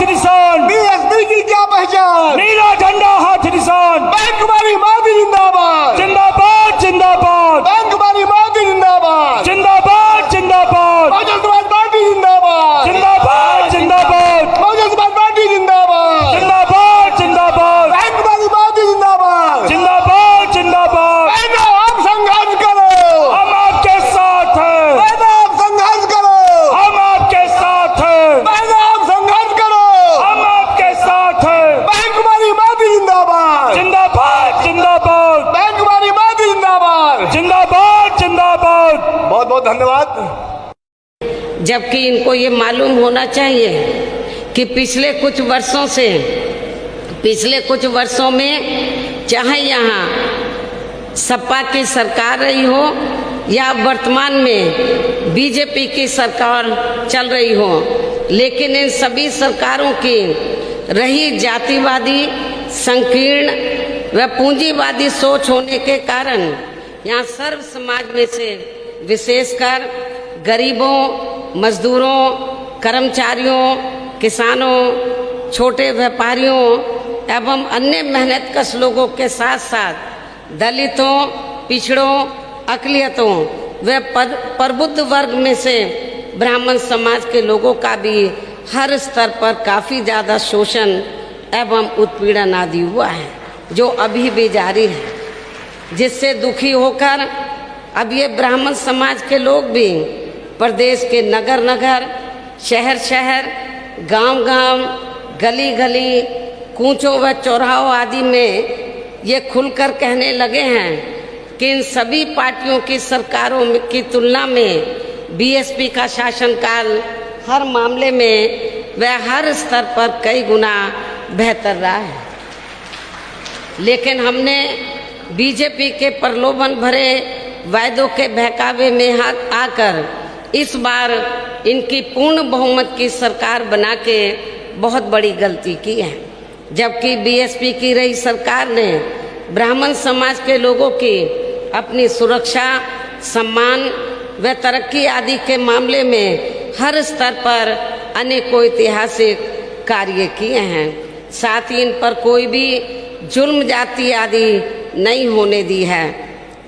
निशान, बीएसपी की क्या पहचान, नीला झंडा हाथ निशान, बैंक वाली मोदी जिंदाबाद, जिंदाबाद जिंदाबाद, बैंक वाली मोदी जिंदाबाद, जिंदाबाद जिंदाबाद, बहुजन समाज पार्टी जिंदाबाद, जिंदाबाद जिंदाबाद, बहुजन समाज पार्टी जिंदाबाद, जिंदाबाद जिंदाबाद, बैंक वाली मोदी जिंदाबाद। जिंदाबाद जिंदाबाद। बहनों, आप संघर्ष करो, हम आपके साथ हैं, बहनों, आप संघर्ष करो, हम आपके साथ हैं, बहनों, आप संघर्ष करो, हम आपके साथ हैं। बैंक वाली मोदी जिंदाबाद, जिंदाबाद जिंदाबाद, बैंक वाली मोदी जिंदाबाद। जिंदाबाद जिंदाबाद। बहुत बहुत धन्यवाद। जबकि इनको ये मालूम होना चाहिए कि पिछले कुछ वर्षों में चाहे यहाँ सपा की सरकार रही हो या वर्तमान में बीजेपी की सरकार चल रही हो, लेकिन इन सभी सरकारों की रही जातिवादी, संकीर्ण व पूंजीवादी सोच होने के कारण यहाँ सर्व समाज में से विशेषकर गरीबों, मजदूरों, कर्मचारियों, किसानों, छोटे व्यापारियों एवं अन्य मेहनतकश लोगों के साथ साथ दलितों, पिछड़ों, अक़लियतों व प्रबुद्ध वर्ग में से ब्राह्मण समाज के लोगों का भी हर स्तर पर काफ़ी ज़्यादा शोषण एवं उत्पीड़न आदि हुआ है, जो अभी भी जारी है, जिससे दुखी होकर अब ये ब्राह्मण समाज के लोग भी प्रदेश के नगर नगर, शहर शहर, गांव गांव, गली गली, कूचों व चौराहों आदि में ये खुलकर कहने लगे हैं कि इन सभी पार्टियों की सरकारों की तुलना में बीएसपी का शासनकाल हर मामले में व हर स्तर पर कई गुना बेहतर रहा है। लेकिन हमने बीजेपी के प्रलोभन भरे वायदों के बहकावे में आकर इस बार इनकी पूर्ण बहुमत की सरकार बना के बहुत बड़ी गलती की है। जबकि बीएसपी की रही सरकार ने ब्राह्मण समाज के लोगों की अपनी सुरक्षा, सम्मान व तरक्की आदि के मामले में हर स्तर पर अनेकों ऐतिहासिक कार्य किए हैं। साथ ही इन पर कोई भी जुल्म जाति आदि नहीं होने दी है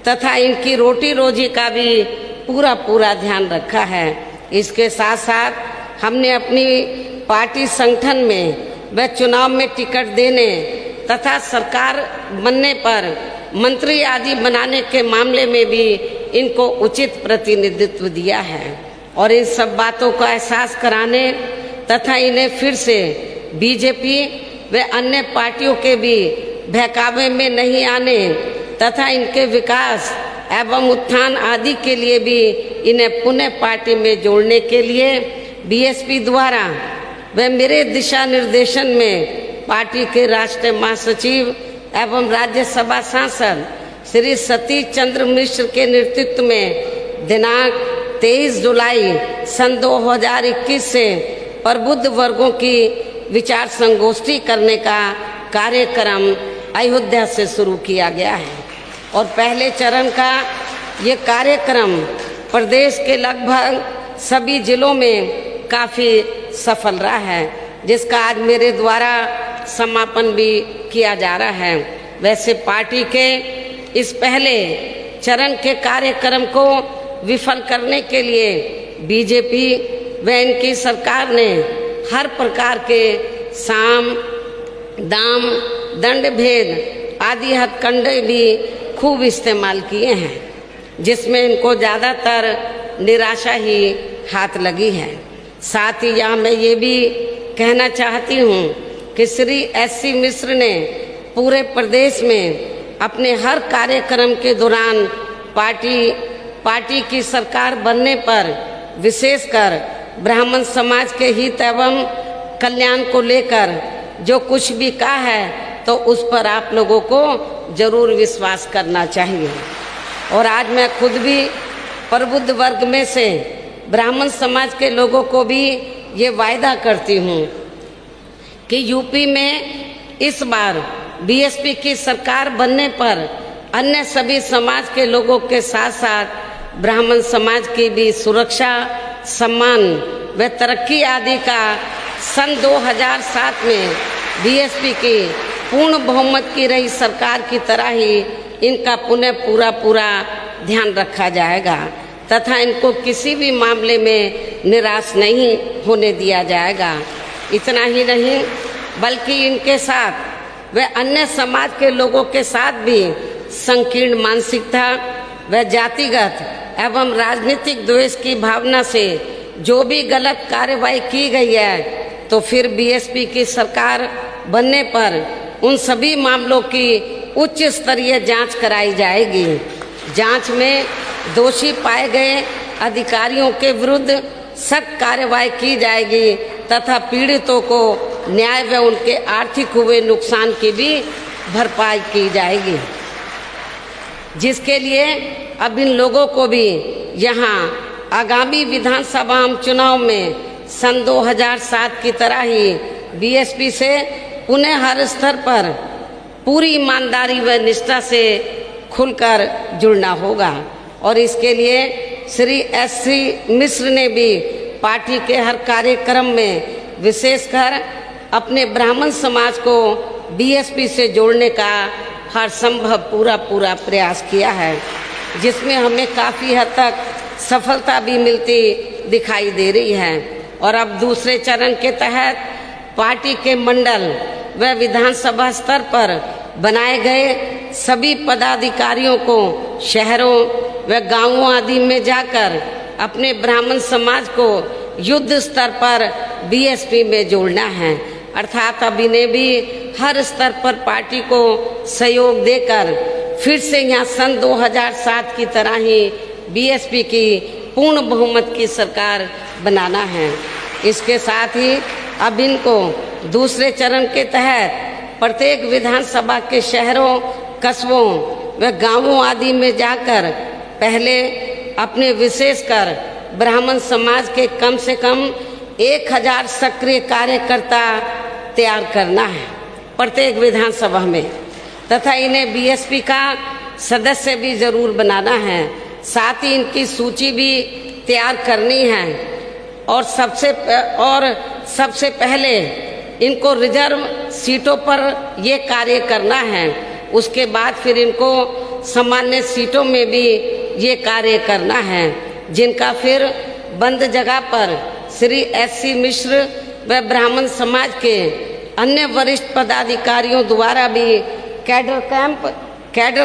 तथा इनकी रोटी रोजी का भी पूरा ध्यान रखा है। इसके साथ साथ हमने अपनी पार्टी संगठन में व चुनाव में टिकट देने तथा सरकार बनने पर मंत्री आदि बनाने के मामले में भी इनको उचित प्रतिनिधित्व दिया है और इन सब बातों का एहसास कराने तथा इन्हें फिर से बीजेपी व अन्य पार्टियों के भी बहकावे में नहीं आने तथा इनके विकास एवं उत्थान आदि के लिए भी इन्हें पुनः पार्टी में जोड़ने के लिए बीएसपी द्वारा व मेरे दिशा निर्देशन में पार्टी के राष्ट्रीय महासचिव एवं राज्यसभा सांसद श्री सतीश चंद्र मिश्र के नेतृत्व में दिनांक 23 जुलाई सन 2021 से प्रबुद्ध वर्गों की विचार संगोष्ठी करने का कार्यक्रम अयोध्या से शुरू किया गया है और पहले चरण का ये कार्यक्रम प्रदेश के लगभग सभी जिलों में काफ़ी सफल रहा है, जिसका आज मेरे द्वारा समापन भी किया जा रहा है। वैसे पार्टी के इस पहले चरण के कार्यक्रम को विफल करने के लिए बीजेपी व इनकी सरकार ने हर प्रकार के साम, दाम, दंड भेद आदि हथकंडे भी खूब इस्तेमाल किए हैं, जिसमें इनको ज़्यादातर निराशा ही हाथ लगी है। साथ ही यहाँ मैं ये भी कहना चाहती हूँ कि श्री एससी मिश्र ने पूरे प्रदेश में अपने हर कार्यक्रम के दौरान पार्टी की सरकार बनने पर विशेषकर ब्राह्मण समाज के हित एवं कल्याण को लेकर जो कुछ भी कहा है तो उस पर आप लोगों को जरूर विश्वास करना चाहिए। और आज मैं खुद भी प्रबुद्ध वर्ग में से ब्राह्मण समाज के लोगों को भी ये वायदा करती हूँ कि यूपी में इस बार बीएसपी की सरकार बनने पर अन्य सभी समाज के लोगों के साथ साथ ब्राह्मण समाज की भी सुरक्षा, सम्मान व तरक्की आदि का सन 2007 में बीएसपी की पूर्ण बहुमत की रही सरकार की तरह ही इनका पुनः पूरा ध्यान रखा जाएगा तथा इनको किसी भी मामले में निराश नहीं होने दिया जाएगा। इतना ही नहीं बल्कि इनके साथ व अन्य समाज के लोगों के साथ भी संकीर्ण मानसिकता व जातिगत एवं राजनीतिक द्वेष की भावना से जो भी गलत कार्रवाई की गई है तो फिर बीएसपी की सरकार बनने पर उन सभी मामलों की उच्च स्तरीय जांच कराई जाएगी। जांच में दोषी पाए गए अधिकारियों के विरुद्ध सख्त कार्रवाई की जाएगी तथा पीड़ितों को न्याय व उनके आर्थिक हुए नुकसान की भी भरपाई की जाएगी, जिसके लिए अब इन लोगों को भी यहाँ आगामी विधानसभा चुनाव में सन 2007 की तरह ही बीएसपी से पुनः हर स्तर पर पूरी ईमानदारी व निष्ठा से खुलकर जुड़ना होगा। और इसके लिए श्री एससी मिश्र ने भी पार्टी के हर कार्यक्रम में विशेषकर अपने ब्राह्मण समाज को बीएसपी से जोड़ने का हर संभव पूरा प्रयास किया है, जिसमें हमें काफ़ी हद तक सफलता भी मिलती दिखाई दे रही है। और अब दूसरे चरण के तहत पार्टी के मंडल व विधानसभा स्तर पर बनाए गए सभी पदाधिकारियों को शहरों व गांवों आदि में जाकर अपने ब्राह्मण समाज को युद्ध स्तर पर बीएसपी में जोड़ना है, अर्थात अब इन्हें भी हर स्तर पर पार्टी को सहयोग देकर फिर से यहाँ सन 2007 की तरह ही बीएसपी की पूर्ण बहुमत की सरकार बनाना है। इसके साथ ही अब इनको दूसरे चरण के तहत प्रत्येक विधानसभा के शहरों, कस्बों व गांवों आदि में जाकर पहले अपने विशेषकर ब्राह्मण समाज के कम से कम 1000 सक्रिय कार्यकर्ता तैयार करना है प्रत्येक विधानसभा में तथा इन्हें बीएसपी का सदस्य भी जरूर बनाना है। साथ ही इनकी सूची भी तैयार करनी है और सबसे पहले इनको रिजर्व सीटों पर ये कार्य करना है। उसके बाद फिर इनको सामान्य सीटों में भी ये कार्य करना है, जिनका फिर बंद जगह पर श्री एससी मिश्र व ब्राह्मण समाज के अन्य वरिष्ठ पदाधिकारियों द्वारा भी कैडर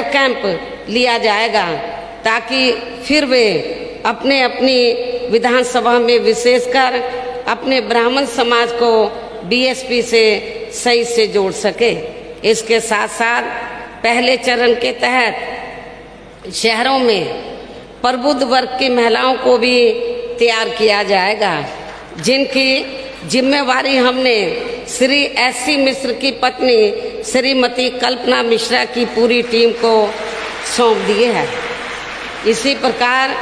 कैंप लिया जाएगा, ताकि फिर वे अपनी विधानसभा में विशेषकर अपने ब्राह्मण समाज को बीएसपी से सही से जोड़ सके। इसके साथ साथ पहले चरण के तहत शहरों में प्रबुद्ध वर्ग की महिलाओं को भी तैयार किया जाएगा, जिनकी जिम्मेवारी हमने श्री एससी मिश्र की पत्नी श्रीमती कल्पना मिश्रा की पूरी टीम को सौंप दी है। इसी प्रकार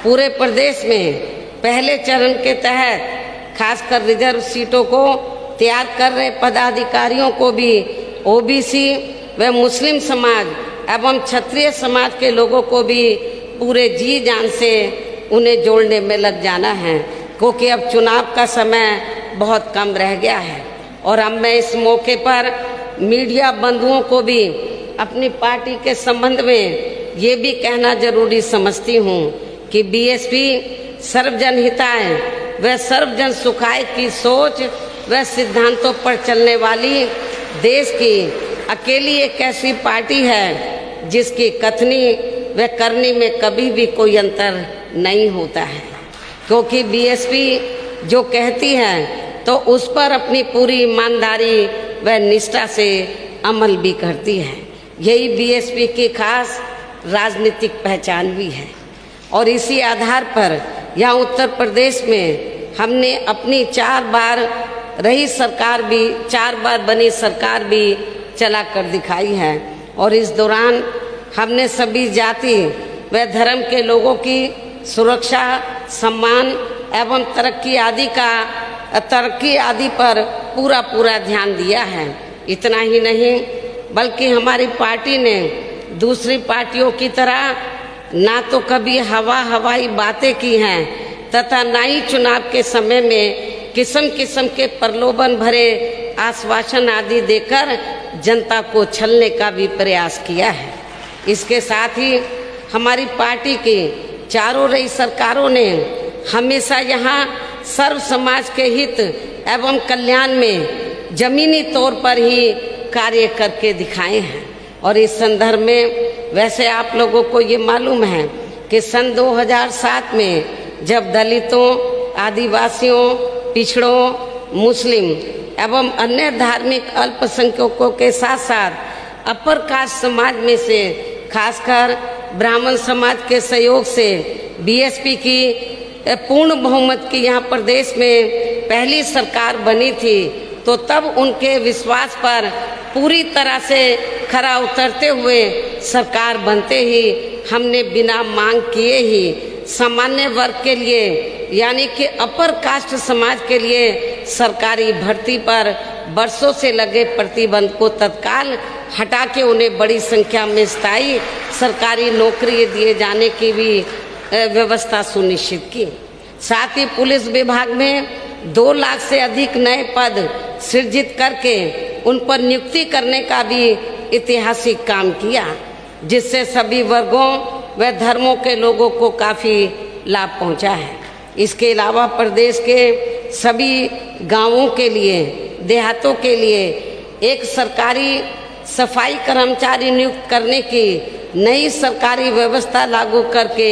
पूरे प्रदेश में पहले चरण के तहत खासकर रिजर्व सीटों को तैयार कर रहे पदाधिकारियों को भी ओबीसी व मुस्लिम समाज एवं क्षत्रिय समाज के लोगों को भी पूरे जी जान से उन्हें जोड़ने में लग जाना है, क्योंकि अब चुनाव का समय बहुत कम रह गया है। और अब मैं इस मौके पर मीडिया बंधुओं को भी अपनी पार्टी के संबंध में ये भी कहना जरूरी समझती हूँ कि बीएसपी सर्वजन हिताय व सर्वजन सुखाय की सोच व सिद्धांतों पर चलने वाली देश की अकेली एक ऐसी पार्टी है जिसकी कथनी व करनी में कभी भी कोई अंतर नहीं होता है, क्योंकि बीएसपी जो कहती है तो उस पर अपनी पूरी ईमानदारी व निष्ठा से अमल भी करती है। यही बीएसपी की खास राजनीतिक पहचान भी है। और इसी आधार पर यहाँ उत्तर प्रदेश में हमने अपनी 4 बार बनी सरकार भी चला कर दिखाई है। और इस दौरान हमने सभी जाति व धर्म के लोगों की सुरक्षा, सम्मान एवं तरक्की आदि पर पूरा ध्यान दिया है। इतना ही नहीं बल्कि हमारी पार्टी ने दूसरी पार्टियों की तरह ना तो कभी हवाई बातें की हैं तथा ना ही चुनाव के समय में किस्म किस्म के प्रलोभन भरे आश्वासन आदि देकर जनता को छलने का भी प्रयास किया है। इसके साथ ही हमारी पार्टी की चारों रही सरकारों ने हमेशा यहाँ सर्व समाज के हित एवं कल्याण में जमीनी तौर पर ही कार्य करके दिखाए हैं। और इस संदर्भ में वैसे आप लोगों को ये मालूम है कि सन 2007 में जब दलितों, आदिवासियों, पिछड़ों, मुस्लिम एवं अन्य धार्मिक अल्पसंख्यकों के साथ साथ अपर कास्ट समाज में से खासकर ब्राह्मण समाज के सहयोग से बीएसपी की पूर्ण बहुमत की यहाँ प्रदेश में पहली सरकार बनी थी, तो तब उनके विश्वास पर पूरी तरह से खरा उतरते हुए सरकार बनते ही हमने बिना मांग किए ही सामान्य वर्ग के लिए यानी कि अपर कास्ट समाज के लिए सरकारी भर्ती पर वर्षों से लगे प्रतिबंध को तत्काल हटा के उन्हें बड़ी संख्या में स्थायी सरकारी नौकरी दिए जाने की भी व्यवस्था सुनिश्चित की। साथ ही पुलिस विभाग में 2 लाख से अधिक नए पद सृजित करके उन पर नियुक्ति करने का भी ऐतिहासिक काम किया, जिससे सभी वर्गों व धर्मों के लोगों को काफ़ी लाभ पहुंचा है। इसके अलावा प्रदेश के सभी गांवों के लिए, देहातों के लिए एक सरकारी सफाई कर्मचारी नियुक्त करने की नई सरकारी व्यवस्था लागू करके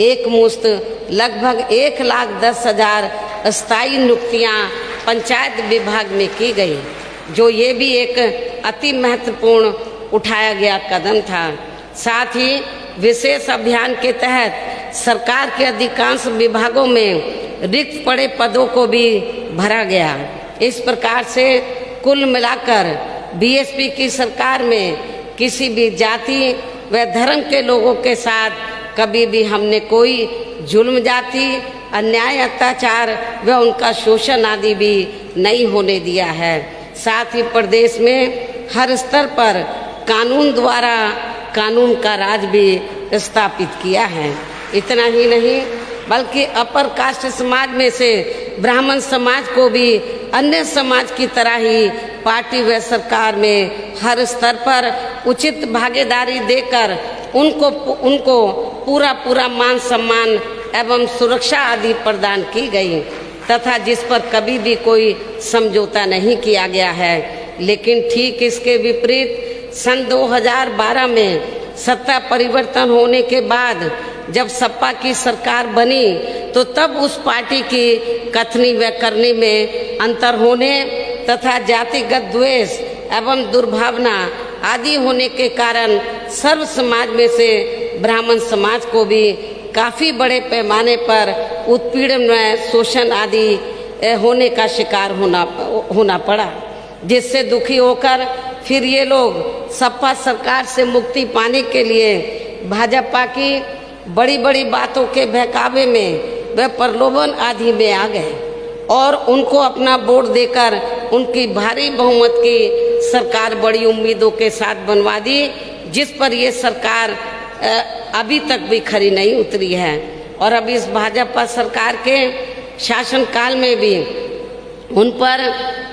एक मुश्त लगभग 1,10,000 स्थायी नियुक्तियां पंचायत विभाग में की गई, जो ये भी एक अति महत्वपूर्ण उठाया गया कदम था। साथ ही विशेष अभियान के तहत सरकार के अधिकांश विभागों में रिक्त पड़े पदों को भी भरा गया। इस प्रकार से कुल मिलाकर बीएसपी की सरकार में किसी भी जाति व धर्म के लोगों के साथ कभी भी हमने कोई जुल्म, जाति, अन्याय, अत्याचार व उनका शोषण आदि भी नहीं होने दिया है। साथ ही प्रदेश में हर स्तर पर कानून द्वारा कानून का राज भी स्थापित किया है। इतना ही नहीं बल्कि अपर कास्ट समाज में से ब्राह्मण समाज को भी अन्य समाज की तरह ही पार्टी व सरकार में हर स्तर पर उचित भागीदारी देकर उनको पूरा मान सम्मान एवं सुरक्षा आदि प्रदान की गई तथा जिस पर कभी भी कोई समझौता नहीं किया गया है। लेकिन ठीक इसके विपरीत सन 2012 में सत्ता परिवर्तन होने के बाद जब सपा की सरकार बनी तो तब उस पार्टी की कथनी व करनी में अंतर होने तथा जातिगत द्वेष एवं दुर्भावना आदि होने के कारण सर्व समाज में से ब्राह्मण समाज को भी काफ़ी बड़े पैमाने पर उत्पीड़न व शोषण आदि होने का शिकार होना पड़ा, जिससे दुखी होकर फिर ये लोग सपा सरकार से मुक्ति पाने के लिए भाजपा की बड़ी बड़ी बातों के बहकावे में वे प्रलोभन आदि में आ गए और उनको अपना वोट देकर उनकी भारी बहुमत की सरकार बड़ी उम्मीदों के साथ बनवा दी, जिस पर ये सरकार अभी तक भी खरी नहीं उतरी है। और अब इस भाजपा सरकार के शासनकाल में भी उन पर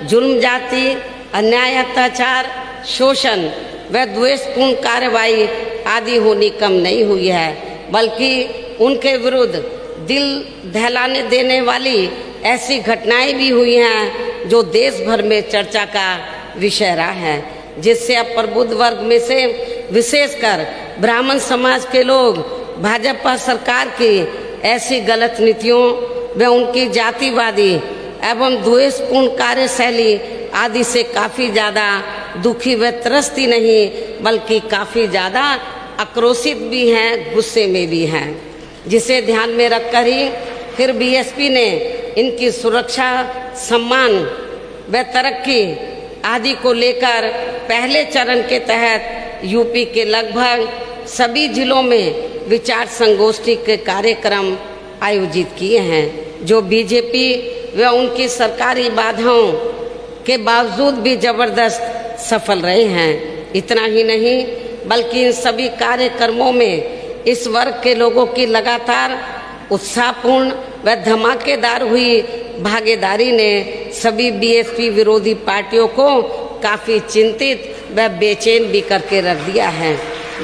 जुल्म, जाति, अन्याय, अत्याचार, शोषण व द्वेषपूर्ण कार्रवाई आदि होनी कम नहीं हुई है, बल्कि उनके विरुद्ध दिल दहलाने देने वाली ऐसी घटनाएं भी हुई हैं जो देश भर में चर्चा का विषय रहा है, जिससे अब प्रबुद्ध वर्ग में से विशेषकर ब्राह्मण समाज के लोग भाजपा सरकार की ऐसी गलत नीतियों व उनकी जातिवादी एवं द्वेषपूर्ण कार्यशैली आदि से काफ़ी ज़्यादा दुखी व त्रस्त ही नहीं बल्कि काफ़ी ज़्यादा आक्रोशित भी हैं, गुस्से में भी हैं, जिसे ध्यान में रखकर ही फिर बीएसपी ने इनकी सुरक्षा, सम्मान व तरक्की आदि को लेकर पहले चरण के तहत यूपी के लगभग सभी जिलों में विचार संगोष्ठी के कार्यक्रम आयोजित किए हैं, जो बीजेपी व उनकी सरकारी बाधाओं के बावजूद भी जबरदस्त सफल रहे हैं। इतना ही नहीं बल्कि इन सभी कार्यक्रमों में इस वर्ग के लोगों की लगातार उत्साहपूर्ण व धमाकेदार हुई भागीदारी ने सभी बीएसपी विरोधी पार्टियों को काफ़ी चिंतित व बेचैन भी करके रख दिया है,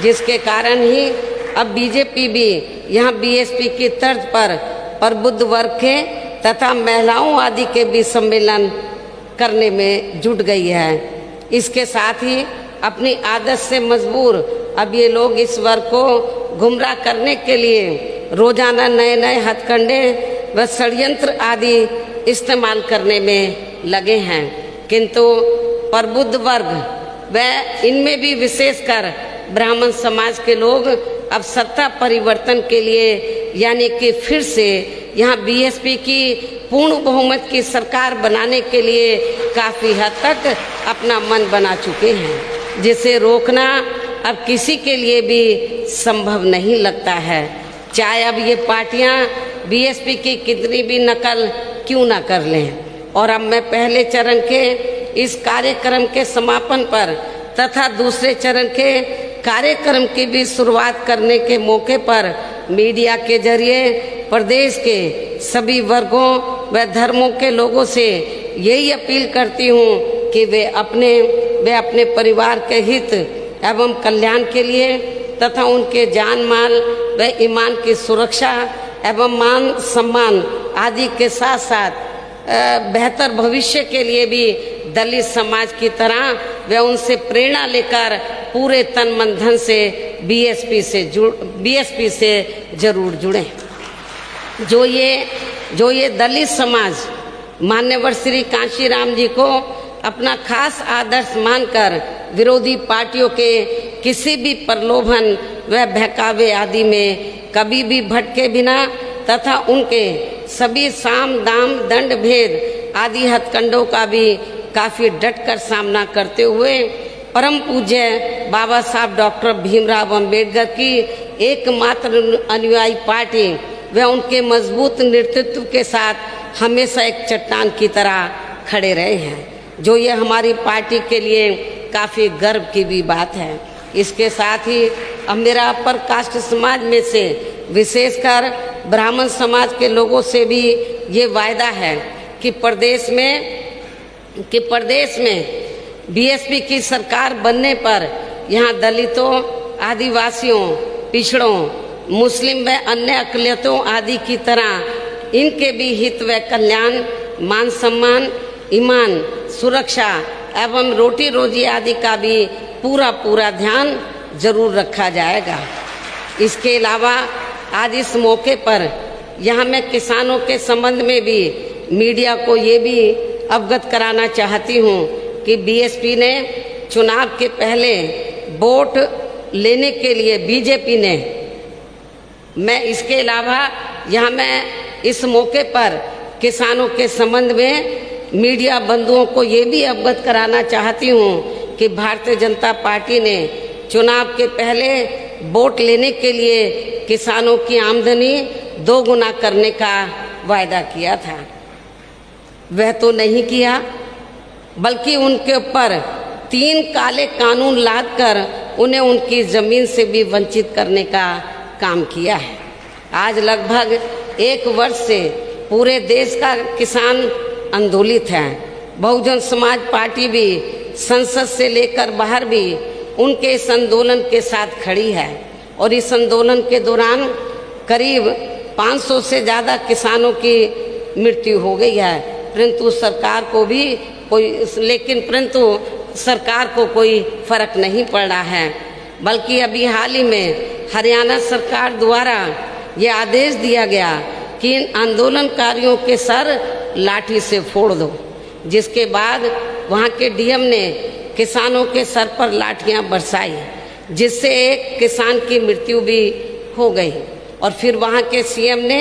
जिसके कारण ही अब बीजेपी भी यहाँ बीएसपी की तर्ज पर प्रबुद्ध वर्ग के तथा महिलाओं आदि के भी सम्मेलन करने में जुट गई है। इसके साथ ही अपनी आदत से मजबूर अब ये लोग इस वर्ग को गुमराह करने के लिए रोजाना नए नए हथकंडे व षड्यंत्र आदि इस्तेमाल करने में लगे हैं। किंतु प्रबुद्ध वर्ग व इनमें भी विशेषकर ब्राह्मण समाज के लोग अब सत्ता परिवर्तन के लिए यानी कि फिर से यहाँ बीएसपी की पूर्ण बहुमत की सरकार बनाने के लिए काफ़ी हद तक अपना मन बना चुके हैं, जिसे रोकना अब किसी के लिए भी संभव नहीं लगता है, चाहे अब ये पार्टियां बीएसपी की कितनी भी नकल क्यों ना कर लें। और अब मैं पहले चरण के इस कार्यक्रम के समापन पर तथा दूसरे चरण के कार्यक्रम की भी शुरुआत करने के मौके पर मीडिया के जरिए प्रदेश के सभी वर्गों व धर्मों के लोगों से यही अपील करती हूँ कि वे अपने परिवार के हित एवं कल्याण के लिए तथा उनके जान माल व ईमान की सुरक्षा एवं मान सम्मान आदि के साथ साथ बेहतर भविष्य के लिए भी दलित समाज की तरह वे उनसे प्रेरणा लेकर पूरे तन मन धन से बीएसपी से जरूर जुड़ें। जो ये दलित समाज मान्यवर श्री कांशीराम जी को अपना खास आदर्श मानकर विरोधी पार्टियों के किसी भी प्रलोभन व बहकावे आदि में कभी भी भटके बिना तथा उनके सभी साम दाम दंड भेद आदि हथकंडों का भी काफ़ी डटकर सामना करते हुए परम पूज्य बाबा साहब डॉक्टर भीमराव अंबेडकर की एकमात्र अनुयायी पार्टी व उनके मजबूत नेतृत्व के साथ हमेशा एक चट्टान की तरह खड़े रहे हैं, जो ये हमारी पार्टी के लिए काफ़ी गर्व की भी बात है। इसके साथ ही अब मेरा अपर कास्ट समाज में से विशेषकर ब्राह्मण समाज के लोगों से भी ये वायदा है कि प्रदेश में बीएसपी की सरकार बनने पर यहाँ दलितों, आदिवासियों, पिछड़ों, मुस्लिम व अन्य अक़लियतों आदि की तरह इनके भी हित व कल्याण, मान सम्मान, ईमान, सुरक्षा एवं रोटी रोजी आदि का भी पूरा ध्यान जरूर रखा जाएगा। इसके अलावा आज इस मौके पर यहाँ मैं किसानों के संबंध में भी मीडिया को ये भी अवगत कराना चाहती हूँ कि बीएसपी ने चुनाव के पहले वोट लेने के लिए बीजेपी ने, मैं इसके अलावा यहाँ मैं इस मौके पर किसानों के संबंध में मीडिया बंधुओं को ये भी अवगत कराना चाहती हूँ कि भारतीय जनता पार्टी ने चुनाव के पहले वोट लेने के लिए किसानों की आमदनी 2 गुना करने का वायदा किया था। वह तो नहीं किया, बल्कि उनके ऊपर 3 काले कानून लादकर उन्हें उनकी ज़मीन से भी वंचित करने का काम किया है। आज लगभग 1 वर्ष से पूरे देश का किसान आंदोलित है। बहुजन समाज पार्टी भी संसद से लेकर बाहर भी उनके इस आंदोलन के साथ खड़ी है और इस आंदोलन के दौरान करीब 500 से ज़्यादा किसानों की मृत्यु हो गई है, परंतु सरकार को कोई फर्क नहीं पड़ रहा है। बल्कि अभी हाल ही में हरियाणा सरकार द्वारा ये आदेश दिया गया कि इन आंदोलनकारियों के सर लाठी से फोड़ दो, जिसके बाद वहाँ के डीएम ने किसानों के सर पर लाठियाँ बरसाई, जिससे एक किसान की मृत्यु भी हो गई और फिर वहाँ के सीएम ने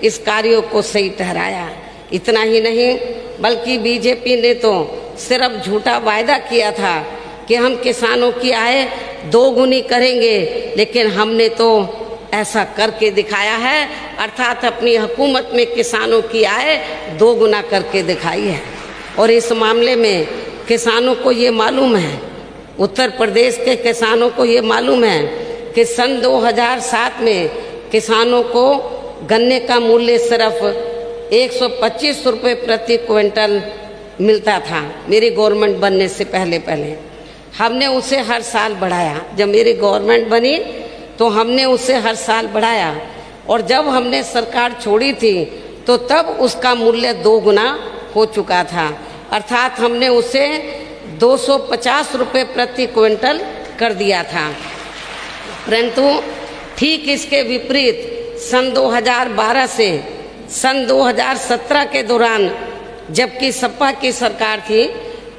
इस कार्यों को सही ठहराया। इतना ही नहीं, बल्कि बीजेपी ने तो सिर्फ झूठा वायदा किया था कि हम किसानों की आय 2 गुनी करेंगे, लेकिन हमने तो ऐसा करके दिखाया है, अर्थात अपनी हुकूमत में किसानों की आय 2 गुना करके दिखाई है। और इस मामले में किसानों को ये मालूम है, उत्तर प्रदेश के किसानों को ये मालूम है कि सन 2007 में किसानों को गन्ने का मूल्य सिर्फ 125 रुपये प्रति क्विंटल मिलता था मेरी गवर्नमेंट बनने से पहले। हमने उसे हर साल बढ़ाया। जब मेरी गवर्नमेंट बनी तो हमने उसे हर साल बढ़ाया, और जब हमने सरकार छोड़ी थी तो तब उसका मूल्य 2 गुना हो चुका था, अर्थात हमने उसे 250 रुपये प्रति क्विंटल कर दिया था। परंतु ठीक इसके विपरीत सन 2012 से सन 2017 के दौरान, जबकि सपा की सरकार थी,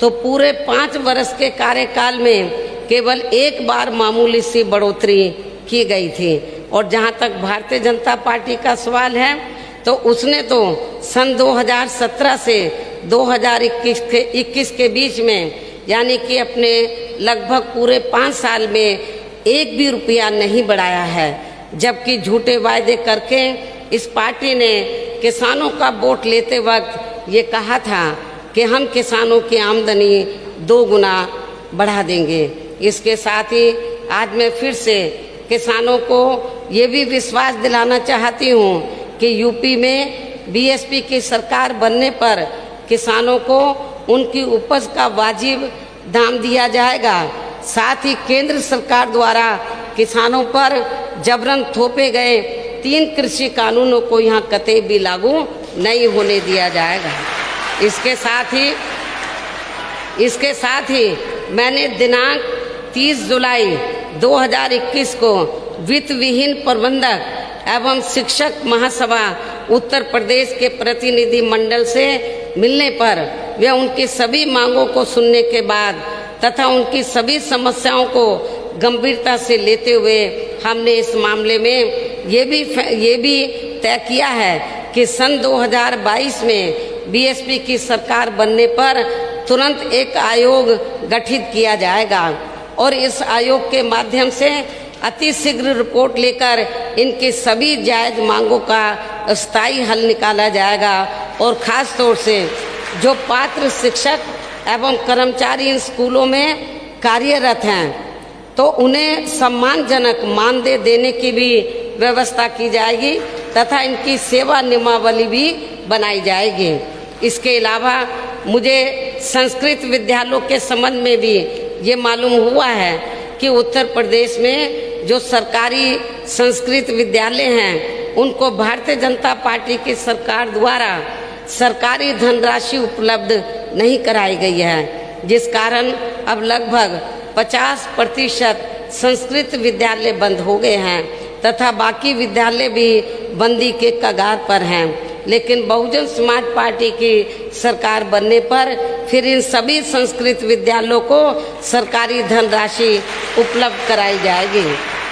तो पूरे 5 वर्ष के कार्यकाल में केवल एक बार मामूली सी बढ़ोतरी की गई थी। और जहाँ तक भारतीय जनता पार्टी का सवाल है, तो उसने तो सन 2017 से 2021 के बीच में, यानी कि अपने लगभग पूरे 5 साल में एक भी रुपया नहीं बढ़ाया है। जबकि झूठे वायदे करके इस पार्टी ने किसानों का वोट लेते वक्त ये कहा था कि हम किसानों की आमदनी 2 गुना बढ़ा देंगे। इसके साथ ही आज मैं फिर से किसानों को ये भी विश्वास दिलाना चाहती हूँ कि यूपी में बीएसपी की सरकार बनने पर किसानों को उनकी उपज का वाजिब दाम दिया जाएगा। साथ ही केंद्र सरकार द्वारा किसानों पर जबरन थोपे गए 3 कृषि कानूनों को यहाँ कतई भी लागू नहीं होने दिया जाएगा। इसके साथ ही मैंने दिनांक 30 जुलाई 2021 को वित्त विहीन प्रबंधक एवं शिक्षक महासभा उत्तर प्रदेश के प्रतिनिधि मंडल से मिलने पर वे उनकी सभी मांगों को सुनने के बाद तथा उनकी सभी समस्याओं को गंभीरता से लेते हुए हमने इस मामले में ये भी तय किया है कि सन 2022 में बीएसपी की सरकार बनने पर तुरंत एक आयोग गठित किया जाएगा और इस आयोग के माध्यम से अतिशीघ्र रिपोर्ट लेकर इनकी सभी जायज मांगों का स्थायी हल निकाला जाएगा। और ख़ास तौर से जो पात्र शिक्षक एवं कर्मचारी इन स्कूलों में कार्यरत हैं तो उन्हें सम्मानजनक मानदेय देने की भी व्यवस्था की जाएगी तथा इनकी सेवा नियमावली भी बनाई जाएगी। इसके अलावा मुझे संस्कृत विद्यालयों के संबंध में भी ये मालूम हुआ है कि उत्तर प्रदेश में जो सरकारी संस्कृत विद्यालय हैं उनको भारतीय जनता पार्टी की सरकार द्वारा सरकारी धनराशि उपलब्ध नहीं कराई गई है, जिस कारण अब लगभग 50% संस्कृत विद्यालय बंद हो गए हैं तथा बाकी विद्यालय भी बंदी के कगार पर हैं। लेकिन बहुजन समाज पार्टी की सरकार बनने पर फिर इन सभी संस्कृत विद्यालयों को सरकारी धनराशि उपलब्ध कराई जाएगी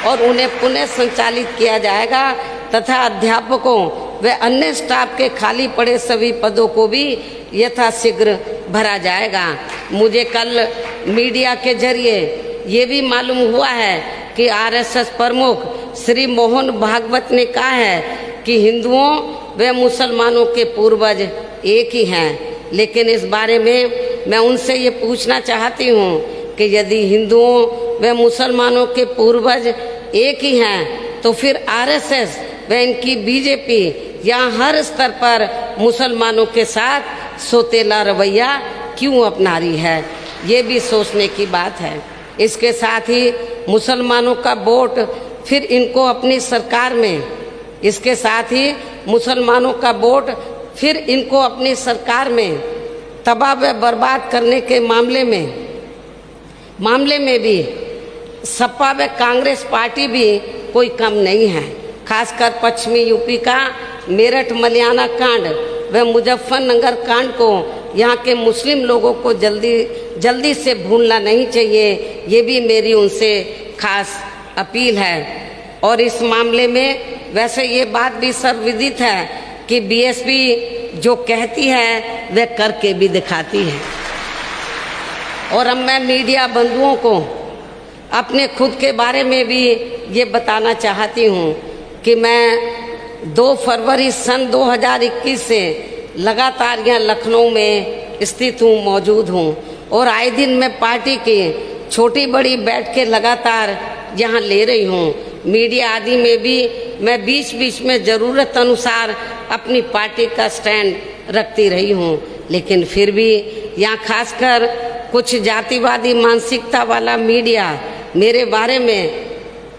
और उन्हें पुनः संचालित किया जाएगा तथा अध्यापकों व अन्य स्टाफ के खाली पड़े सभी पदों को भी यथाशीघ्र भरा जाएगा। मुझे कल मीडिया के जरिए ये भी मालूम हुआ है कि आरएसएस प्रमुख श्री मोहन भागवत ने कहा है कि हिंदुओं व मुसलमानों के पूर्वज एक ही हैं। लेकिन इस बारे में मैं उनसे ये पूछना चाहती हूँ कि यदि हिंदुओं व मुसलमानों के पूर्वज एक ही हैं तो फिर आरएसएस व इनकी बीजेपी यहाँ हर स्तर पर मुसलमानों के साथ सौतेला रवैया क्यों अपना रही है, ये भी सोचने की बात है। इसके साथ ही मुसलमानों का वोट फिर इनको अपनी सरकार में तबाह व बर्बाद करने के मामले में भी सपा व कांग्रेस पार्टी भी कोई कम नहीं है। खासकर पश्चिमी यूपी का मेरठ मलियाना कांड व मुजफ्फरनगर कांड को यहाँ के मुस्लिम लोगों को जल्दी से भूलना नहीं चाहिए, ये भी मेरी उनसे खास अपील है। और इस मामले में वैसे ये बात भी सर्वविदित है कि बीएसपी जो कहती है वह करके भी दिखाती है। और अब मैं मीडिया बंधुओं को अपने खुद के बारे में भी ये बताना चाहती हूँ कि मैं 2 फरवरी सन 2021 से लगातार यहाँ लखनऊ में स्थित हूँ, मौजूद हूँ और आए दिन मैं पार्टी की छोटी बड़ी बैठकें लगातार यहाँ ले रही हूँ। मीडिया आदि में भी मैं बीच बीच में ज़रूरत अनुसार अपनी पार्टी का स्टैंड रखती रही हूँ, लेकिन फिर भी यहाँ खासकर कुछ जातिवादी मानसिकता वाला मीडिया मेरे बारे में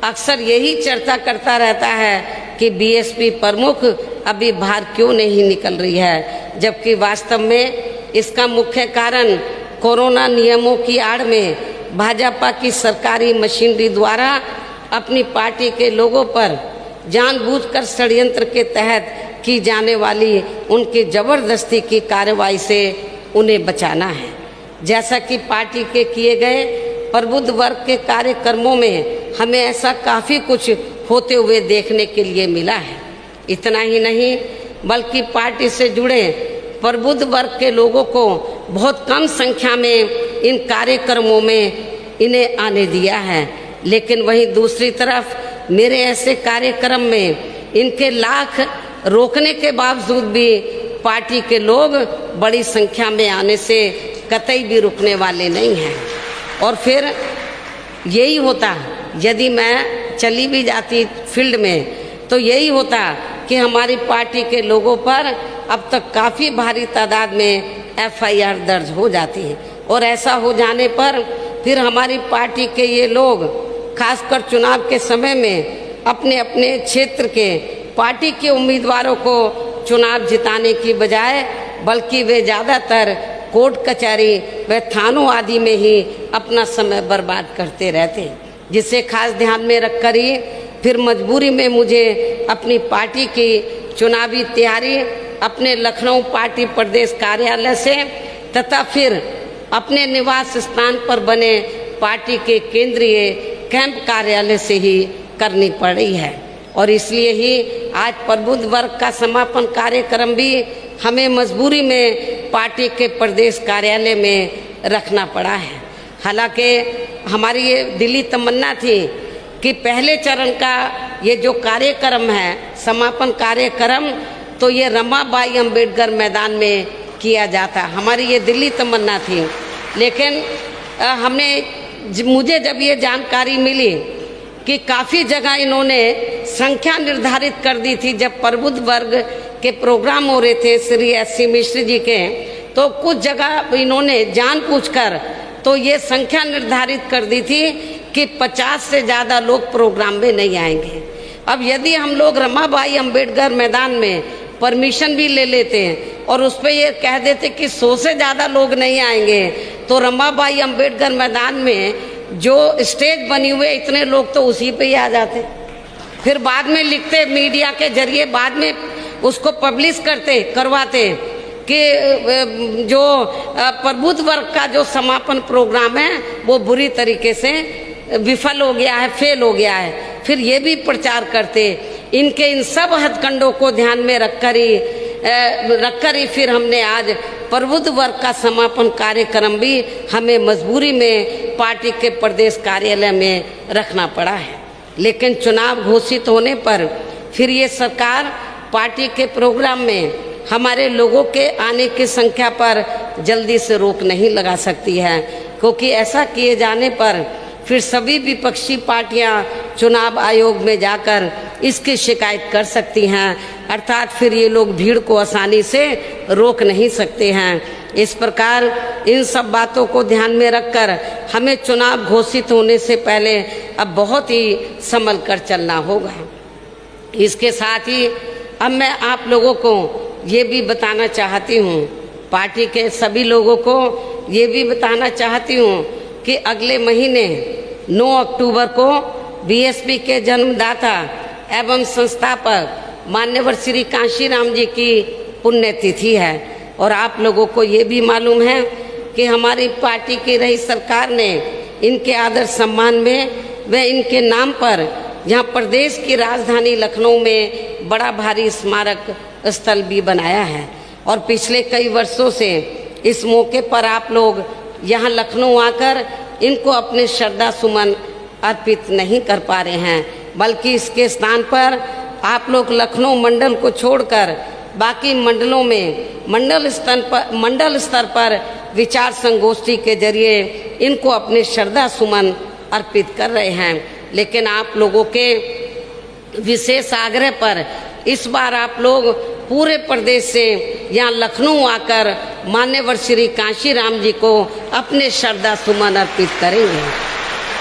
अक्सर यही चर्चा करता रहता है कि बीएसपी प्रमुख अभी बाहर क्यों नहीं निकल रही है, जबकि वास्तव में इसका मुख्य कारण कोरोना नियमों की आड़ में भाजपा की सरकारी मशीनरी द्वारा अपनी पार्टी के लोगों पर जानबूझकर षड्यंत्र के तहत की जाने वाली उनकी जबरदस्ती की कार्रवाई से उन्हें बचाना है। जैसा कि पार्टी के किए गए प्रबुद्ध वर्ग के कार्यक्रमों में हमें ऐसा काफ़ी कुछ होते हुए देखने के लिए मिला है। इतना ही नहीं बल्कि पार्टी से जुड़े प्रबुद्ध वर्ग के लोगों को बहुत कम संख्या में इन कार्यक्रमों में इन्हें आने दिया है, लेकिन वहीं दूसरी तरफ मेरे ऐसे कार्यक्रम में इनके लाख रोकने के बावजूद भी पार्टी के लोग बड़ी संख्या में आने से कतई भी रुकने वाले नहीं हैं। और फिर यही होता यदि मैं चली भी जाती फील्ड में तो यही होता कि हमारी पार्टी के लोगों पर अब तक काफ़ी भारी तादाद में एफआईआर दर्ज हो जाती है, और ऐसा हो जाने पर फिर हमारी पार्टी के ये लोग खासकर चुनाव के समय में अपने अपने क्षेत्र के पार्टी के उम्मीदवारों को चुनाव जिताने की बजाय बल्कि वे ज़्यादातर कोर्ट कचहरी व थानों आदि में ही अपना समय बर्बाद करते रहते, जिसे खास ध्यान में रखकर ही फिर मजबूरी में मुझे अपनी पार्टी की चुनावी तैयारी अपने लखनऊ पार्टी प्रदेश कार्यालय से तथा फिर अपने निवास स्थान पर बने पार्टी के केंद्रीय कैंप कार्यालय से ही करनी पड़ी है। और इसलिए ही आज प्रबुद्ध वर्ग का समापन कार्यक्रम भी हमें मजबूरी में पार्टी के प्रदेश कार्यालय में रखना पड़ा है। हालांकि हमारी ये दिली तमन्ना थी कि पहले चरण का ये जो कार्यक्रम है समापन कार्यक्रम तो ये रमाबाई अंबेडकर मैदान में किया जाता, हमारी ये दिली तमन्ना थी। लेकिन मुझे जब ये जानकारी मिली कि काफ़ी जगह इन्होंने संख्या निर्धारित कर दी थी, जब प्रबुद्ध वर्ग के प्रोग्राम हो रहे थे श्री एस.सी. मिश्र जी के, तो कुछ जगह इन्होंने जानबूझकर तो ये संख्या निर्धारित कर दी थी कि 50 से ज़्यादा लोग प्रोग्राम में नहीं आएंगे। अब यदि हम लोग रमाबाई अंबेडकर मैदान में परमिशन भी ले लेते हैं और उस पर ये कह देते कि 100 से ज़्यादा लोग नहीं आएंगे, तो रमाबाई अंबेडकर मैदान में जो स्टेज बनी हुई इतने लोग तो उसी पे ही आ जाते, फिर बाद में लिखते मीडिया के जरिए बाद में उसको पब्लिश करवाते कि जो प्रबुद्ध वर्ग का जो समापन प्रोग्राम है वो बुरी तरीके से विफल हो गया है, फेल हो गया है। फिर ये भी प्रचार करते। इनके इन सब हथकंडों को ध्यान में रखकर ही फिर हमने आज प्रबुद्ध वर्ग का समापन कार्यक्रम भी हमें मजबूरी में पार्टी के प्रदेश कार्यालय में रखना पड़ा है। लेकिन चुनाव घोषित होने पर फिर ये सरकार पार्टी के प्रोग्राम में हमारे लोगों के आने की संख्या पर जल्दी से रोक नहीं लगा सकती है, क्योंकि ऐसा किए जाने पर फिर सभी विपक्षी पार्टियां चुनाव आयोग में जाकर इसकी शिकायत कर सकती हैं, अर्थात फिर ये लोग भीड़ को आसानी से रोक नहीं सकते हैं। इस प्रकार इन सब बातों को ध्यान में रखकर हमें चुनाव घोषित होने से पहले अब बहुत ही संभल कर चलना होगा। इसके साथ ही अब मैं आप लोगों को ये भी बताना चाहती हूँ, पार्टी के सभी लोगों को ये भी बताना चाहती हूँ कि अगले महीने 9 अक्टूबर को बीएसपी के जन्मदाता एवं संस्थापक मान्यवर श्री कांशीराम जी की पुण्यतिथि है। और आप लोगों को ये भी मालूम है कि हमारी पार्टी की रही सरकार ने इनके आदर सम्मान में व इनके नाम पर यहाँ प्रदेश की राजधानी लखनऊ में बड़ा भारी स्मारक स्थल भी बनाया है। और पिछले कई वर्षों से इस मौके पर आप लोग यहाँ लखनऊ आकर इनको अपने श्रद्धा सुमन अर्पित नहीं कर पा रहे हैं, बल्कि इसके स्थान पर आप लोग लखनऊ मंडल को छोड़कर बाकी मंडलों में मंडल स्तर पर विचार संगोष्ठी के जरिए इनको अपने श्रद्धा सुमन अर्पित कर रहे हैं। लेकिन आप लोगों के विशेष आग्रह पर इस बार आप लोग पूरे प्रदेश से यहाँ लखनऊ आकर मान्यवर श्री कांशीराम जी को अपने श्रद्धा सुमन अर्पित करेंगे।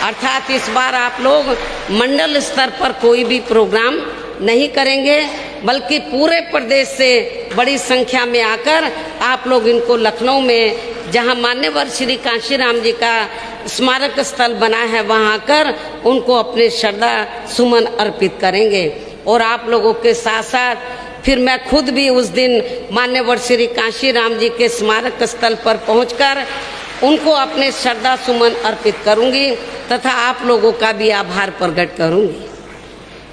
अर्थात इस बार आप लोग मंडल स्तर पर कोई भी प्रोग्राम नहीं करेंगे, बल्कि पूरे प्रदेश से बड़ी संख्या में आकर आप लोग इनको लखनऊ में, जहाँ मान्यवर श्री कांशीराम जी का स्मारक स्थल बना है, वहाँ आकर उनको अपने श्रद्धा सुमन अर्पित करेंगे। और आप लोगों के साथ साथ फिर मैं खुद भी उस दिन मान्यवर श्री कांशीराम जी के स्मारक स्थल पर पहुंचकर उनको अपने श्रद्धा सुमन अर्पित करूंगी तथा आप लोगों का भी आभार प्रकट करूंगी।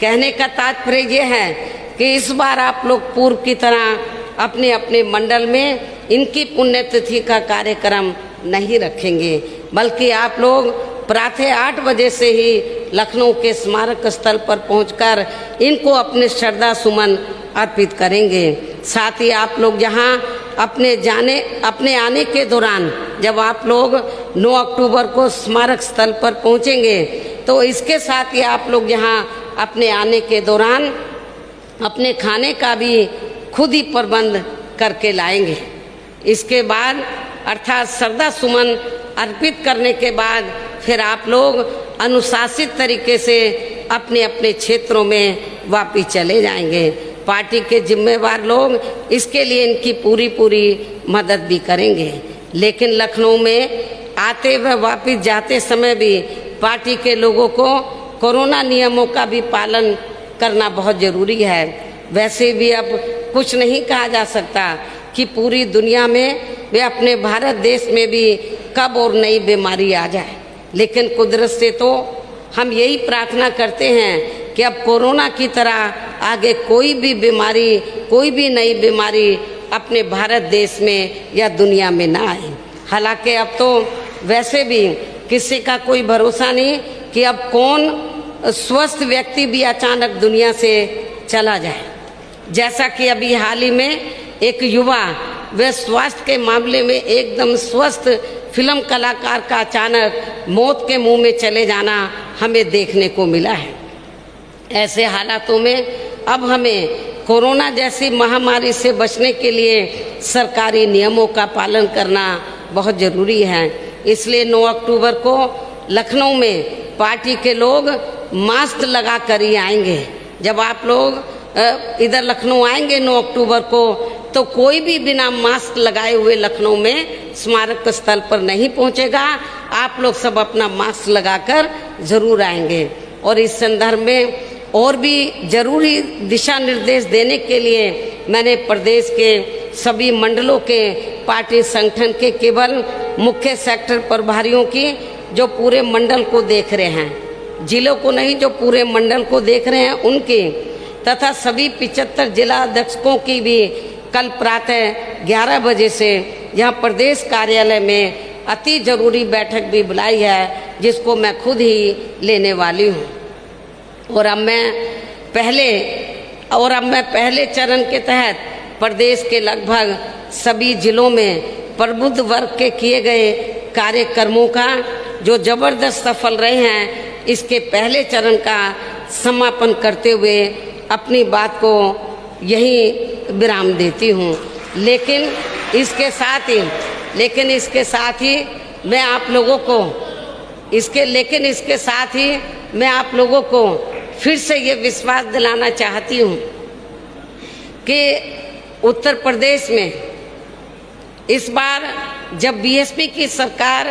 कहने का तात्पर्य ये है कि इस बार आप लोग पूर्व की तरह अपने अपने मंडल में इनकी पुण्यतिथि का कार्यक्रम नहीं रखेंगे, बल्कि आप लोग प्रातः 8 बजे से ही लखनऊ के स्मारक स्थल पर पहुंचकर इनको अपने श्रद्धा सुमन अर्पित करेंगे। साथ ही आप लोग यहाँ अपने आने के दौरान जब आप लोग 9 अक्टूबर को स्मारक स्थल पर पहुँचेंगे, तो इसके साथ ही आप लोग यहाँ अपने आने के दौरान अपने खाने का भी खुद ही प्रबंध करके लाएंगे। इसके बाद अर्थात श्रद्धा सुमन अर्पित करने के बाद फिर आप लोग अनुशासित तरीके से अपने अपने क्षेत्रों में वापस चले जाएंगे। पार्टी के जिम्मेवार लोग इसके लिए इनकी पूरी मदद भी करेंगे। लेकिन लखनऊ में आते व वापस जाते समय भी पार्टी के लोगों को कोरोना नियमों का भी पालन करना बहुत ज़रूरी है। वैसे भी अब कुछ नहीं कहा जा सकता कि पूरी दुनिया में वे अपने भारत देश में भी कब और नई बीमारी आ जाए, लेकिन कुदरत से तो हम यही प्रार्थना करते हैं कि अब कोरोना की तरह आगे कोई भी बीमारी, कोई भी नई बीमारी अपने भारत देश में या दुनिया में ना आए। हालांकि अब तो वैसे भी किसी का कोई भरोसा नहीं कि अब कौन स्वस्थ व्यक्ति भी अचानक दुनिया से चला जाए। जैसा कि अभी हाल ही में एक युवा व स्वास्थ्य के मामले में एकदम स्वस्थ फिल्म कलाकार का अचानक मौत के मुंह में चले जाना हमें देखने को मिला है। ऐसे हालातों में अब हमें कोरोना जैसी महामारी से बचने के लिए सरकारी नियमों का पालन करना बहुत ज़रूरी है। इसलिए 9 अक्टूबर को लखनऊ में पार्टी के लोग मास्क लगा कर ही आएंगे। जब आप लोग इधर लखनऊ आएंगे 9 अक्टूबर को, तो कोई भी बिना मास्क लगाए हुए लखनऊ में स्मारक स्थल पर नहीं पहुंचेगा। आप लोग सब अपना मास्क लगाकर ज़रूर आएंगे। और इस संदर्भ में और भी जरूरी दिशा निर्देश देने के लिए मैंने प्रदेश के सभी मंडलों के पार्टी संगठन के केवल मुख्य सेक्टर प्रभारियों की, जो पूरे मंडल को देख रहे हैं, जिलों को नहीं, जो पूरे मंडल को देख रहे हैं उनकी, तथा सभी 75 जिला अध्यक्षों की भी कल प्रातः 11 बजे से यहाँ प्रदेश कार्यालय में अति जरूरी बैठक भी बुलाई है, जिसको मैं खुद ही लेने वाली हूँ। और अब मैं पहले चरण के तहत प्रदेश के लगभग सभी जिलों में प्रबुद्ध वर्ग के किए गए कार्यक्रमों का जो जबरदस्त सफल रहे हैं, इसके पहले चरण का समापन करते हुए अपनी बात को यही विराम देती हूँ। लेकिन इसके साथ ही मैं आप लोगों को फिर से ये विश्वास दिलाना चाहती हूँ कि उत्तर प्रदेश में इस बार जब बीएसपी की सरकार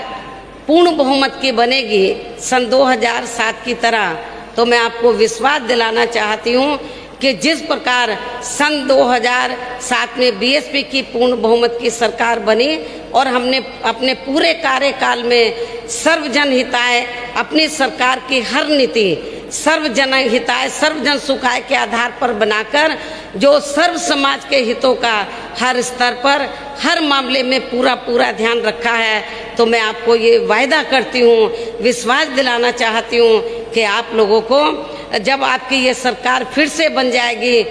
पूर्ण बहुमत की बनेगी सन 2007 की तरह, तो मैं आपको विश्वास दिलाना चाहती हूँ कि जिस प्रकार सन 2007 में बीएसपी की पूर्ण बहुमत की सरकार बनी और हमने अपने पूरे कार्यकाल में सर्वजन हिताय अपनी सरकार की हर नीति सर्वजन हिताय सर्वजन सुखाय के आधार पर बनाकर जो सर्व समाज के हितों का हर स्तर पर हर मामले में पूरा ध्यान रखा है, तो मैं आपको ये वायदा करती हूँ, विश्वास दिलाना चाहती हूँ कि आप लोगों को जब आपकी ये सरकार फिर से बन जाएगी,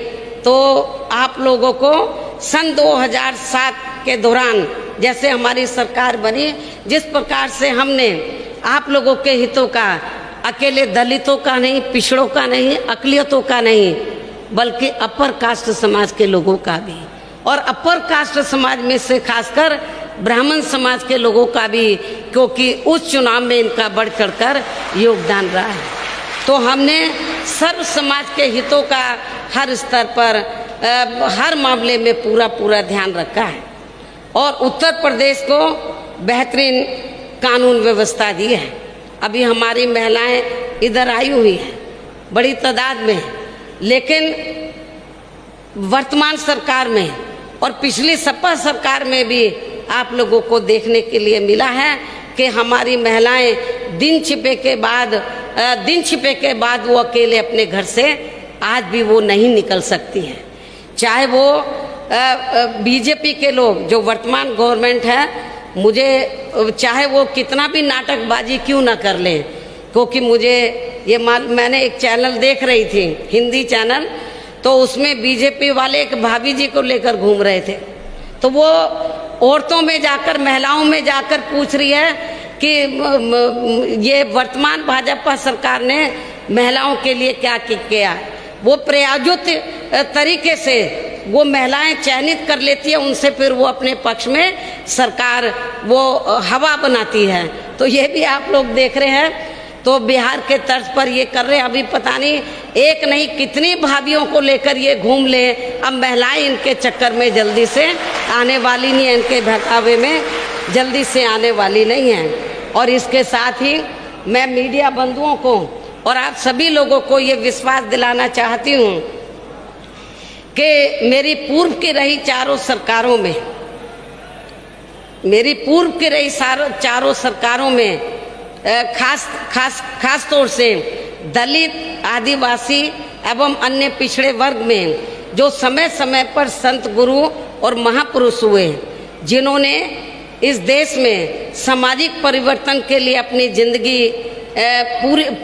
तो आप लोगों को सन 2007 के दौरान जैसे हमारी सरकार बनी, जिस प्रकार से हमने आप लोगों के हितों का अकेले दलितों का नहीं, पिछड़ों का नहीं, अकलियतों का नहीं, बल्कि अपर कास्ट समाज के लोगों का भी, और अपर कास्ट समाज में से खासकर ब्राह्मण समाज के लोगों का भी, क्योंकि उस चुनाव में इनका बढ़ चढ़कर योगदान रहा है। तो हमने सर्व समाज के हितों का हर स्तर पर हर मामले में पूरा ध्यान रखा है और उत्तर प्रदेश को बेहतरीन कानून व्यवस्था दी है। अभी हमारी महिलाएं इधर आई हुई हैं बड़ी तादाद में, लेकिन वर्तमान सरकार में और पिछली सपा सरकार में भी आप लोगों को देखने के लिए मिला है कि हमारी महिलाएं दिन छिपे के बाद वो अकेले अपने घर से आज भी वो नहीं निकल सकती हैं। चाहे वो बीजेपी के लोग जो वर्तमान गवर्नमेंट है, मुझे चाहे वो कितना भी नाटकबाजी क्यों ना कर लें, क्योंकि मुझे ये मैंने एक चैनल देख रही थी, हिंदी चैनल, तो उसमें बीजेपी वाले एक भाभी जी को लेकर घूम रहे थे। तो वो औरतों में जाकर, महिलाओं में जाकर पूछ रही है कि ये वर्तमान भाजपा सरकार ने महिलाओं के लिए क्या किया। वो प्रायोजित तरीके से वो महिलाएं चयनित कर लेती है, उनसे फिर वो अपने पक्ष में सरकार वो हवा बनाती है। तो ये भी आप लोग देख रहे हैं। तो बिहार के तर्ज पर ये कर रहे हैं। अभी पता नहीं एक नहीं कितनी भाभीियों को लेकर ये घूम ले। अब महिलाएं इनके चक्कर में जल्दी से आने वाली नहीं है, इनके बहकावे में जल्दी से आने वाली नहीं है। और इसके साथ ही मैं मीडिया बंधुओं को और आप सभी लोगों को ये विश्वास दिलाना चाहती हूँ कि मेरी पूर्व की रही चारों सरकारों में खास तौर से दलित, आदिवासी एवं अन्य पिछड़े वर्ग में जो समय समय पर संत गुरु और महापुरुष हुए, जिन्होंने इस देश में सामाजिक परिवर्तन के लिए अपनी जिंदगी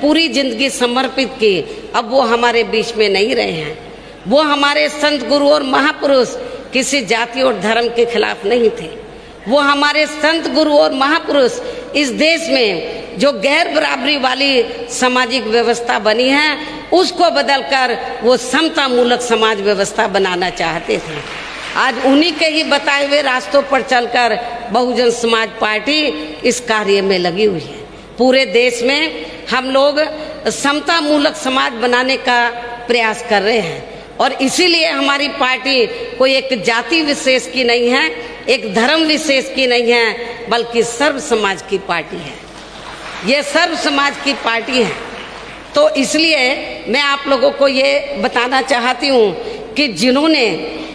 पूरी जिंदगी समर्पित की, अब वो हमारे बीच में नहीं रहे हैं। वो हमारे संत गुरु और महापुरुष किसी जाति और धर्म के खिलाफ नहीं थे। वो हमारे संत गुरु और महापुरुष इस देश में जो गैर बराबरी वाली सामाजिक व्यवस्था बनी है, उसको बदलकर वो समतामूलक समाज व्यवस्था बनाना चाहते थे। आज उन्हीं के ही बताए हुए रास्तों पर चलकर बहुजन समाज पार्टी इस कार्य में लगी हुई है। पूरे देश में हम लोग समतामूलक समाज बनाने का प्रयास कर रहे हैं और इसीलिए हमारी पार्टी कोई एक जाति विशेष की नहीं है, एक धर्म विशेष की नहीं है, बल्कि सर्व समाज की पार्टी है। ये सर्व समाज की पार्टी है। तो इसलिए मैं आप लोगों को ये बताना चाहती हूँ कि जिन्होंने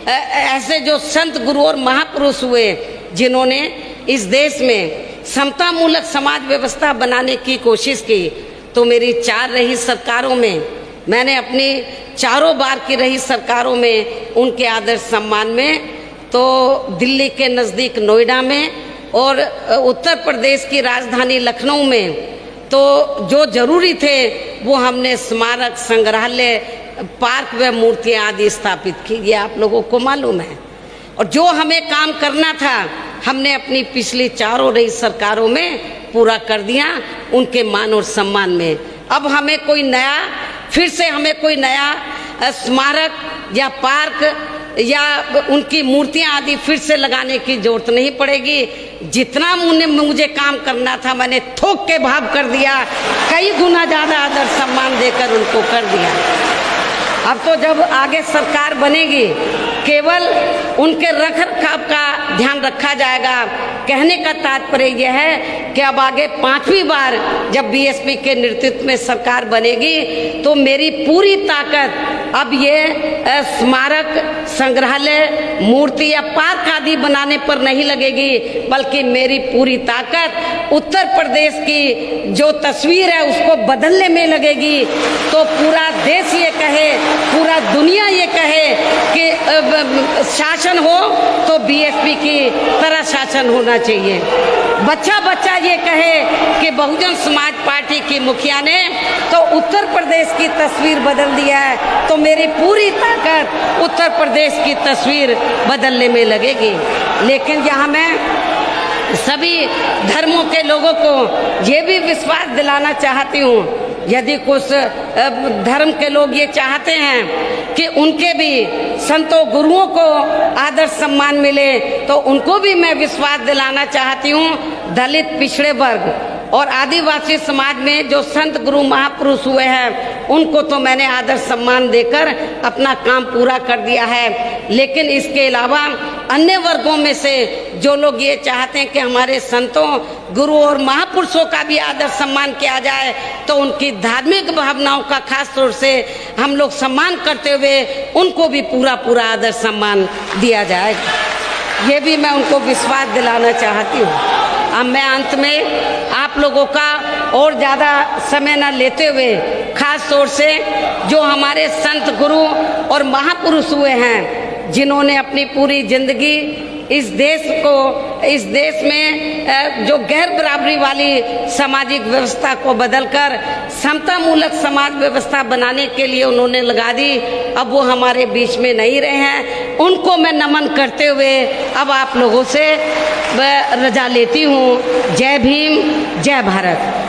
ऐसे जो संत गुरु और महापुरुष हुए, जिन्होंने इस देश में समतामूलक समाज व्यवस्था बनाने की कोशिश की, तो मेरी 4 रही सरकारों में मैंने अपनी चारों बार की रही सरकारों में उनके आदर सम्मान में, तो दिल्ली के नज़दीक नोएडा में और उत्तर प्रदेश की राजधानी लखनऊ में तो जो जरूरी थे वो हमने स्मारक, संग्रहालय, पार्क व मूर्तियाँ आदि स्थापित की। ये आप लोगों को मालूम है। और जो हमें काम करना था हमने अपनी पिछली 4 रही सरकारों में पूरा कर दिया, उनके मान और सम्मान में। अब हमें कोई नया स्मारक या पार्क या उनकी मूर्तियां आदि फिर से लगाने की जरूरत नहीं पड़ेगी। जितना मुझे काम करना था मैंने थोक के भाव कर दिया, कई गुना ज़्यादा आदर सम्मान देकर उनको कर दिया। अब तो जब आगे सरकार बनेगी केवल उनके रख रखाव का ध्यान रखा जाएगा। कहने का तात्पर्य यह है कि अब आगे 5वीं बार जब बीएसपी के नेतृत्व में सरकार बनेगी तो मेरी पूरी ताकत अब ये स्मारक, संग्रहालय, मूर्ति या पार्क आदि बनाने पर नहीं लगेगी, बल्कि मेरी पूरी ताकत उत्तर प्रदेश की जो तस्वीर है उसको बदलने में लगेगी। तो पूरा देश ये कहे, पूरा दुनिया ये कहे कि शासन हो तो बीएसपी की तरह शासन होना चाहिए। बच्चा बच्चा ये कहे कि बहुजन समाज पार्टी की मुखिया ने तो उत्तर प्रदेश की तस्वीर बदल दिया है, तो मेरी पूरी ताकत उत्तर प्रदेश की तस्वीर बदलने में लगेगी। लेकिन यहाँ मैं सभी धर्मों के लोगों को ये भी विश्वास दिलाना चाहती हूँ यदि कुछ धर्म के लोग ये चाहते हैं कि उनके भी संतों गुरुओं को आदर सम्मान मिले, तो उनको भी मैं विश्वास दिलाना चाहती हूँ। दलित, पिछड़े वर्ग और आदिवासी समाज में जो संत गुरु महापुरुष हुए हैं उनको तो मैंने आदर सम्मान देकर अपना काम पूरा कर दिया है। लेकिन इसके अलावा अन्य वर्गों में से जो लोग ये चाहते हैं कि हमारे संतों, गुरु और महापुरुषों का भी आदर सम्मान किया जाए, तो उनकी धार्मिक भावनाओं का खास तौर से हम लोग सम्मान करते हुए उनको भी पूरा पूरा आदर सम्मान दिया जाएगा। ये भी मैं उनको विश्वास दिलाना चाहती हूँ। अब मैं अंत में आप लोगों का और ज़्यादा समय न लेते हुए खास तौर से जो हमारे संत गुरु और महापुरुष हुए हैं, जिन्होंने अपनी पूरी जिंदगी इस देश में जो गैर बराबरी वाली सामाजिक व्यवस्था को बदलकर समता मूलक समाज व्यवस्था बनाने के लिए उन्होंने लगा दी, अब वो हमारे बीच में नहीं रहे हैं। उनको मैं नमन करते हुए अब आप लोगों से रजा लेती हूँ। जय भीम, जय भारत।